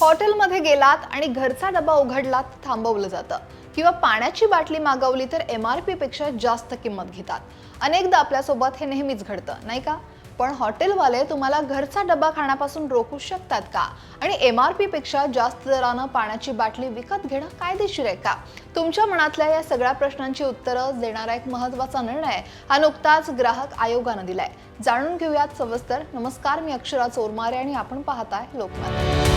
हॉटेलमध्ये गेलात आणि घरचा डबा उघडलात थांबवलं जातं किंवा पाण्याची बाटली मागवली तर MRP पेक्षा जास्त किंमत घेतात। अनेकदा आपल्यासोबत हे नेहमीच घडतं नाही का? पण हॉटेलवाले तुम्हाला घरचा डबा खाण्यापासून रोखू शकतात का? आणि MRP पेक्षा जास्त दरानं पाण्याची बाटली विकत घेणं कायदेशीर आहे का? तुमच्या मनातल्या या सगळ्या प्रश्नांची उत्तरं देणारा एक महत्त्वाचा निर्णय हा नुकताच ग्राहक आयोगानं दिलाय। जाणून घेऊयात सविस्तर। नमस्कार, मी अक्षरा चोरमारे आणि आपण पाहताय लोकमत।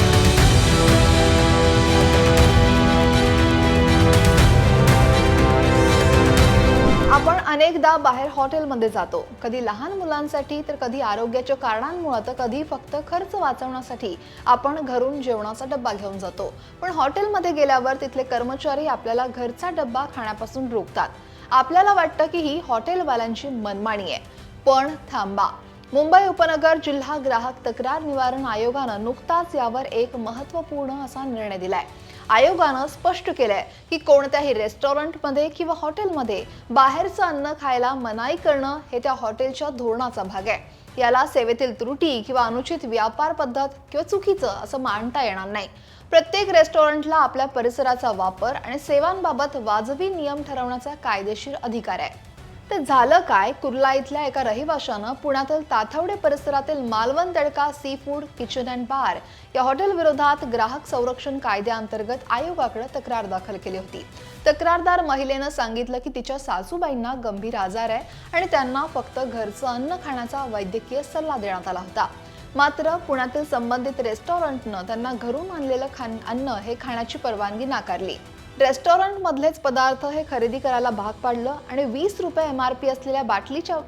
आपण अनेकदा बाहेर हॉटेलमध्ये जातो, कधी लहान मुलांसाठी तर कधी आरोग्याच्या कारणांमुळे तर कधी फक्त खर्च वाचवण्यासाठी आपण घरून जेवणाचा डब्बा घेऊन जातो। पण हॉटेलमध्ये गेल्यावर तिथले कर्मचारी आपल्याला घरचा डब्बा खाण्यापासून रोखतात। आपल्याला वाटतं की ही हॉटेलवाल्यांची मनमानी आहे, पण थांबा। मुंबई उपनगर जिल्हा ग्राहक तक्रार निवारण आयोगानं नुकताच यावर एक महत्त्वपूर्ण असा निर्णय दिलाय। आयोगानं स्पष्ट केलंय की कोणत्याही रेस्टॉरंटमध्ये किंवा हॉटेलमध्ये बाहेरचं अन्न खायला मनाई करणं हे त्या हॉटेलच्या धोरणाचा भाग आहे। याला सेवेतील त्रुटी किंवा अनुचित व्यापार पद्धत किंवा चुकीचं असं मानता येणार नाही। प्रत्येक रेस्टॉरंटला आपल्या परिसराचा वापर आणि सेवांबाबत वाजवी नियम ठरवण्याचा कायदेशीर अधिकार आहे। तर झालं काय, कुर्ला इथल्या एका रहिवाशानं पुण्यातील ताथवडे परिसरातील मालवण तडका सी फूड किचन अँड बार या हॉटेल विरोधात ग्राहक संरक्षण कायद्याअंतर्गत आयोगाकडे तक्रार दाखल केली होती। तक्रारदार महिलेनं सांगितलं की तिच्या सासूबाईंना गंभीर आजार आहे आणि त्यांना फक्त घरचं अन्न खाण्याचा वैद्यकीय सल्ला देण्यात आला होता। मात्र पुण्यातील संबंधित रेस्टॉरंटनं त्यांना घरून आणलेलं अन्न हे खाण्याची परवानगी नाकारली। रेस्टॉरंट मधलेच पदार्थ हे खरेदी करायला भाग पाडलं आणि 20 रुपये MRP असलेल्या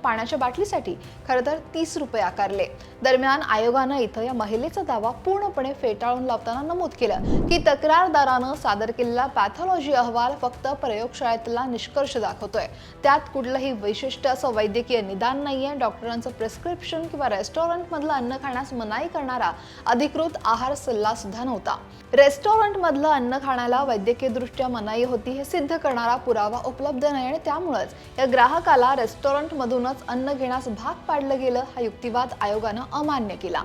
पाण्याच्या बाटलीसाठी खरं तर 30 रुपये आकारले। दरम्यान आयोगानं इथं या महिलेचा दावा पूर्णपणे फेटाळून लावताना नमूद केलं की तक्रारदारानं सादर केलेला पॅथॉलॉजी अहवाल फक्त प्रयोगशाळेतला निष्कर्ष दाखवतोय। त्यात कुठलंही वैशिष्ट्य असं वैद्यकीय निदान नाहीये, डॉक्टरांचं प्रिस्क्रिप्शन किंवा रेस्टॉरंट मधलं अन्न खाण्यास मनाई करणारा अधिकृत आहार सल्ला सुद्धा नव्हता। रेस्टॉरंट मधलं अन्न खाण्याला वैद्यकीय दृष्ट्या मनाई होती हे सिद्ध करणारा पुरावा उपलब्ध नाही आणि त्यामुळेच या ग्राहकाला रेस्टॉरंट मधूनच अन्न घेण्यास भाग पाडलं गेलं हा युक्तिवाद आयोगानं अमान्य केला।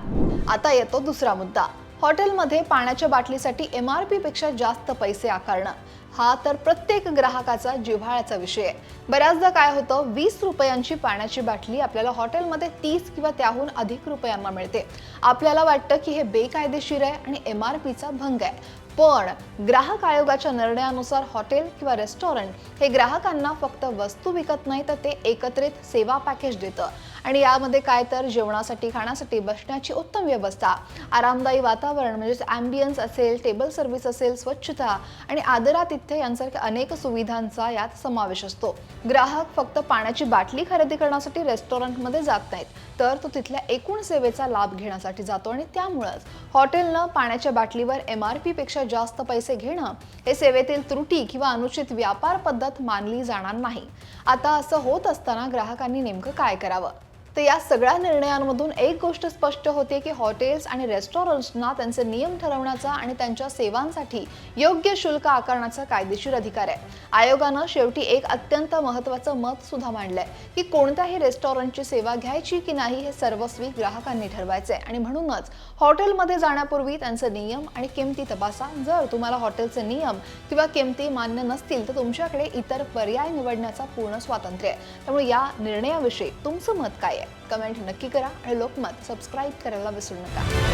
आता येतो दुसरा मुद्दा, हॉटेलमध्ये पाण्याच्या बाटलीसाठी MRP पेक्षा जास्त पैसे आकारणं। हा तर प्रत्येक ग्राहकाचा जिव्हाळ्याचा विषय आहे। बऱ्याचदा काय होतं, 20 रुपयांची पाण्याची बाटली आपल्याला हॉटेलमध्ये 30 किंवा त्याहून अधिक रुपयांना मिळते। आपल्याला वाटतं की हे बेकायदेशीर आहे आणि MRPचा भंग आहे। पण ग्राहक आयोगाच्या निर्णयानुसार हॉटेल किंवा रेस्टॉरंट हे ग्राहकांना फक्त वस्तू विकत नाही तर ते एकत्रित सेवा पॅकेज देतं आणि यामध्ये काय तर जेवणासाठी, खाण्यासाठी बसण्याची उत्तम व्यवस्था, आरामदायी वातावरण म्हणजे ॲम्बियन्स असेल, टेबल सर्व्हिस असेल, स्वच्छता आणि आदरातिथ्य यांसारख्या अनेक सुविधांचा यात समावेश असतो। ग्राहक फक्त पाण्याची बाटली खरेदी करण्यासाठी रेस्टॉरंटमध्ये जात नाहीत, तर तो तिथल्या एकूण सेवेचा लाभ घेण्यासाठी जातो आणि त्यामुळेच हॉटेलनं पाण्याच्या बाटलीवर MRP पेक्षा जास्त पैसे घेणं हे सेवेतील त्रुटी किंवा अनुचित व्यापार पद्धत मानली जाणार नाही। आता असं होत असताना ग्राहकांनी नेमकं काय करावं? तर या सगळ्या निर्णयांमधून एक गोष्ट स्पष्ट होते की हॉटेल्स आणि रेस्टॉरंट्सना त्यांचे नियम ठरवण्याचा आणि त्यांच्या सेवांसाठी योग्य शुल्क आकारण्याचा कायदेशीर अधिकार आहे। आयोगानं शेवटी एक अत्यंत महत्त्वाचं मत सुद्धा मांडलंय की कोणत्याही रेस्टॉरंटची सेवा घ्यायची की नाही हे सर्वस्वी ग्राहकांनी ठरवायचे आणि म्हणूनच हॉटेलमध्ये जाण्यापूर्वी त्यांचे नियम आणि किमती तपासा। जर तुम्हाला हॉटेलचे नियम किंवा किमती मान्य नसतील तर तुमच्याकडे इतर पर्याय निवडण्याचा पूर्ण स्वातंत्र्य आहे। त्यामुळे या निर्णयाविषयी तुमचं मत काय आहे? कमेंट नक्की करा आणि लोकमत सबस्क्राइब करायला विसरू नका।